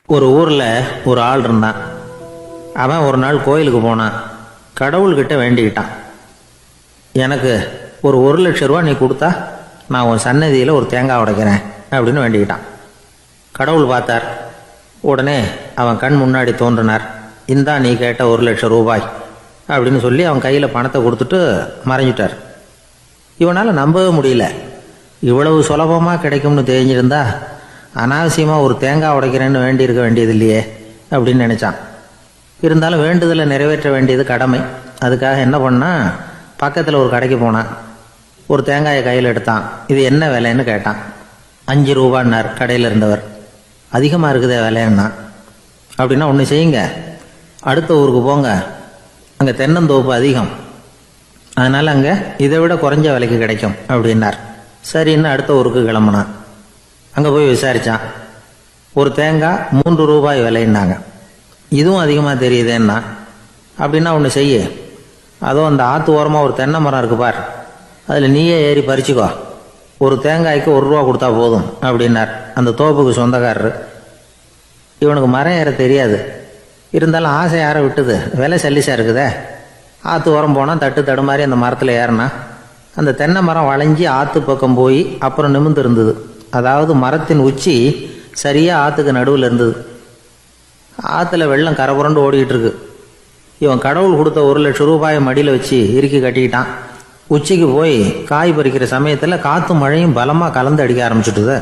ஒரு ஊரில் ஒரு ஆள் இருந்தான். அவன் ஒரு நாள் கோயிலுக்கு போனான். கடவுள்கிட்ட வேண்டிக்கிட்டான், எனக்கு ஒரு 1,00,000 ரூபா நீ கொடுத்தா நான் உன் சன்னதியில் ஒரு தேங்காய் உடைக்கிறேன் அப்படின்னு வேண்டிக்கிட்டான். கடவுள் பார்த்தார். உடனே அவன் கண் முன்னாடி தோன்றினார். இந்தா நீ கேட்ட 1,00,000 ரூபாய் அப்படின்னு சொல்லி அவன் கையில் பணத்தை கொடுத்துட்டு மறைஞ்சிட்டார். இவனால் நம்பவே முடியல. இவ்வளவு சுலபமாக கிடைக்கும்னு தெரிஞ்சிருந்தா அனாவசியமாக ஒரு தேங்காய் உடைக்கிறேன்னு வேண்டியிருக்க வேண்டியது இல்லையே அப்படின்னு நினச்சான். இருந்தாலும் வேண்டுதலை நிறைவேற்ற வேண்டியது கடமை. அதுக்காக என்ன பண்ணால், பக்கத்தில் ஒரு கடைக்கு போனான். ஒரு தேங்காயை கையில் எடுத்தான். இது என்ன விலைன்னு கேட்டான். 5 ரூபான்னார் கடையில் இருந்தவர். அதிகமாக இருக்குதே விலைன்னா. அப்படின்னா ஒன்று செய்யுங்க, அடுத்த ஊருக்கு போங்க, அங்கே தென்னந்தோப்பு அதிகம், அதனால் அங்கே இதை விட குறைஞ்ச விலைக்கு கிடைக்கும் அப்படின்னார். சரின்னு அடுத்த ஊருக்கு கிளம்புனான். அங்கே போய் விசாரித்தான். ஒரு தேங்காய் 3 ரூபாய் விலைன்னாங்க. இதுவும் அதிகமாக தெரியுதேன்னா. அப்படின்னா ஒன்று செய்ய, அதோ அந்த ஆற்று ஓரமாக ஒரு தென்னை மரம் இருக்கு பார், அதில் நீயே ஏறி பறிச்சுக்கோ, ஒரு தேங்காய்க்கு 1 ரூபா கொடுத்தா போதும் அப்படின்னார் அந்த தோப்புக்கு சொந்தக்காரரு. இவனுக்கு மரம் ஏற தெரியாது. இருந்தாலும் ஆசை யாரை விட்டுது, விலை சல்லிசா இருக்குதே. ஆற்று ஓரம் போனால் தட்டு தடுமாறி அந்த மரத்தில் ஏறினா அந்த தென்னை மரம் வளைஞ்சி ஆற்று பக்கம் போய் அப்புறம் நிமிர்ந்து இருந்தது. அதாவது மரத்தின் உச்சி சரியாக ஆற்றுக்கு நடுவில் இருந்தது. ஆற்றுல வெள்ளம் கரபுரண்டு ஓடிக்கிட்டு இருக்கு. இவன் கடவுள் கொடுத்த 1,00,000 ரூபாயை மடியில் வச்சு இறுக்கி கட்டிக்கிட்டான். உச்சிக்கு போய் காய் பறிக்கிற சமயத்தில் காற்றும் மழையும் பலமாக கலந்து அடிக்க ஆரம்பிச்சுட்டுது.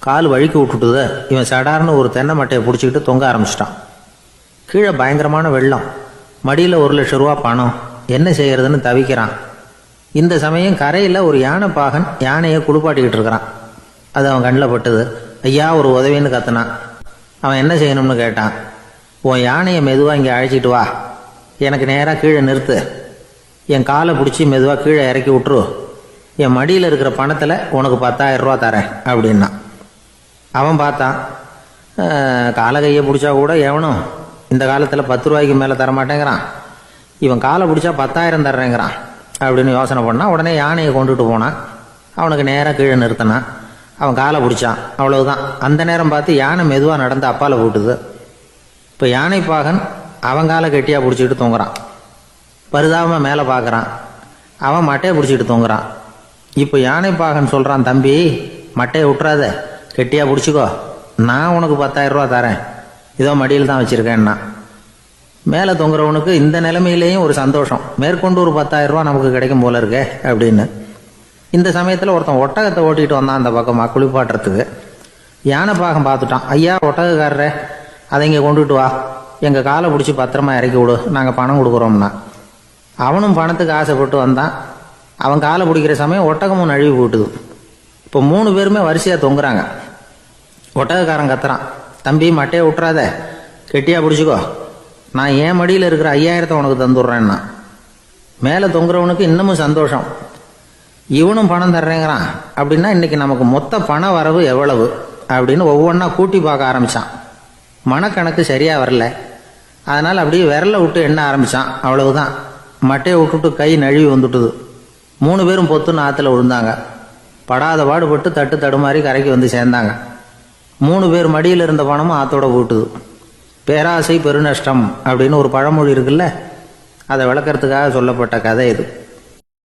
கால் வழுக்கி விட்டுட்டுது. இவன் சடார்னு ஒரு தென்னை மட்டையை பிடிச்சிக்கிட்டு தொங்க ஆரம்பிச்சிட்டான். கீழே பயங்கரமான வெள்ளம், மடியில் 1,00,000 ரூபா பணம், என்ன செய்யறதுன்னு தவிக்கிறான். இந்த சமயம் கரையில் ஒரு யானை பாகன் யானையை குளிப்பாட்டிக்கிட்டு இருக்கிறான். அது அவன் கண்ணில் பட்டுது. ஐயா ஒரு உதவின்னு கத்துனான். அவன் என்ன செய்யணும்னு கேட்டான். உன் யானையை மெதுவாக இங்கே அழைச்சிட்டு வா, எனக்கு நேராக கீழே நிறுத்து, என் காலை பிடிச்சி மெதுவாக கீழே இறக்கி விட்டுரு, என் மடியில் இருக்கிற பணத்தில் உனக்கு 10,000 ரூபா தரேன் அப்படின்னா. அவன் பார்த்தான். காலை கையை பிடிச்சா கூட எவனும் இந்த காலத்தில் 10 ரூபாய்க்கு மேலே தரமாட்டேங்கிறான். இவன் காலை பிடிச்சா 10,000 தர்றேங்கிறான் அப்படின்னு யோசனை பண்ணான். உடனே யானையை கொண்டுட்டு போனான். அவனுக்கு நேராக கீழே நிறுத்தினான். அவன் காலை பிடிச்சான். அவ்வளவுதான். அந்த நேரம் பார்த்து யானை மெதுவாக நடந்து அப்பால் போட்டுது. இப்போ யானை பாகன் அவன் காலை கெட்டியாக பிடிச்சிக்கிட்டு தொங்குறான். பரிதாபமாக மேலே பார்க்குறான். அவன் மட்டையை பிடிச்சிக்கிட்டு தொங்குறான். இப்போ யானை பாகன் சொல்கிறான், தம்பி மட்டையை விட்டுறாத, கெட்டியாக பிடிச்சிக்கோ, நான் உனக்கு 10,000 ரூபா தரேன், இதோ மடியில் தான் வச்சுருக்கேன்னா. மேலே தொங்குறவனுக்கு இந்த நிலைமையிலேயும் ஒரு சந்தோஷம், மேற்கொண்டு ஒரு 10,000 ரூபா நமக்கு கிடைக்கும் போல இருக்கே அப்படின்னு. இந்த சமயத்தில் ஒருத்தன் ஒட்டகத்தை ஓட்டிகிட்டு வந்தான் அந்த பக்கமாக குளிப்பாட்டுறதுக்கு. யானை பாகம் பார்த்துட்டான். ஐயா ஒட்டகக்காரரே, அதை இங்கே கொண்டுட்டு வா, எங்கள் காலை பிடிச்சி பத்திரமா இறக்கி விடு, நாங்கள் பணம் கொடுக்குறோம்னா. அவனும் பணத்துக்கு ஆசைப்பட்டு வந்தான். அவன் காலை பிடிக்கிற சமயம் ஒட்டகமும் நழுவி போட்டுது. இப்போ 3 பேருமே வரிசையாக தொங்குறாங்க. ஒட்டகக்காரன் கத்துறான், தம்பி மட்டையை விட்டுறாத, கெட்டியாக பிடிச்சிக்கோ, நான் என் மடியில் இருக்கிற 5,000 உனக்கு தந்துடுறேன்னா. மேலே தொங்குறவனுக்கு இன்னமும் சந்தோஷம், இவனும் பணம் தர்றேங்கிறான். அப்படின்னா இன்னைக்கு நமக்கு மொத்த பண வரவு எவ்வளவு அப்படின்னு ஒவ்வொன்றா கூட்டி பார்க்க ஆரம்பித்தான். மனக்கணக்கு சரியாக வரல. அதனால் அப்படியே விரலை விட்டு எண்ண ஆரம்பித்தான். அவ்வளவுதான். மட்டையை விட்டுட்டு கை நழுவி வந்துட்டுது. 3 பேரும் பொத்துன்னு ஆற்றுல விழுந்தாங்க. படாத பாடுபட்டு தட்டு தடுமாறி கரைக்கு வந்து சேர்ந்தாங்க. 3 பேர் மடியில் இருந்த பணமும் ஆற்றோட போட்டுது. பேராசை பெருநஷ்டம் அப்படின்னு ஒரு பழமொழி இருக்குல்ல, அதை விளக்கறதுக்காக சொல்லப்பட்ட கதை இது.